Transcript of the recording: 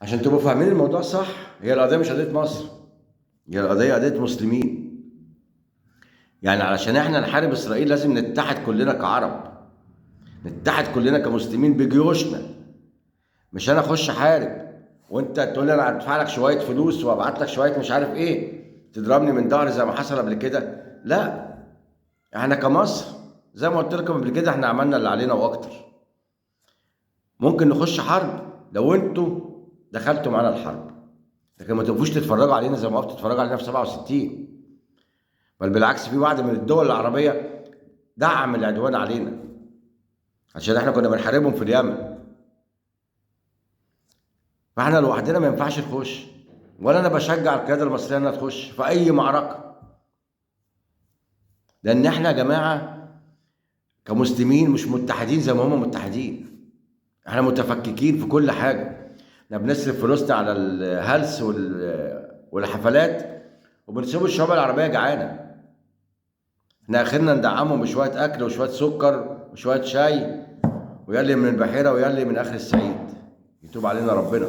عشان تبقوا فاهمين الموضوع صح، هي القضية مش قضية مصر، هي القضية قضية مسلمين. يعني علشان احنا نحارب اسرائيل لازم نتحد كلنا كعرب، نتحد كلنا كمسلمين بجيوشنا. مش انا اخش احارب وانت تقول لي انا هدفع لك شويه فلوس وابعت لك شويه مش عارف ايه تضربني من ظهري زي ما حصل قبل كده. لا، احنا كمصر زي ما قلت لكم قبل كده احنا عملنا اللي علينا واكتر. ممكن نخش حرب لو انتوا دخلتوا معانا الحرب، لكن ما تبقوش تتفرجوا علينا زي ما وقفتوا تتفرجوا علينا في 67. بل بالعكس، في واحده من الدول العربيه دعم العدوان علينا عشان احنا كنا بنحاربهم في اليمن. فاحنا لوحدنا ما ينفعش نخش، ولا انا بشجع القياده المصريه انها تخش في اي معركه، لان احنا يا جماعه كمسلمين مش متحدين زي ما هم متحدين. احنا متفككين في كل حاجه. احنا بنصرف فلوسنا على الهلس والحفلات، وبنسيب الشعوب العربيه جعانه. احنا اخرنا ندعمهم بشويه اكل وشويه سكر وشويه شاي، ويلي من البحيره ويلي من اخر الصعيد، يتوب علينا ربنا.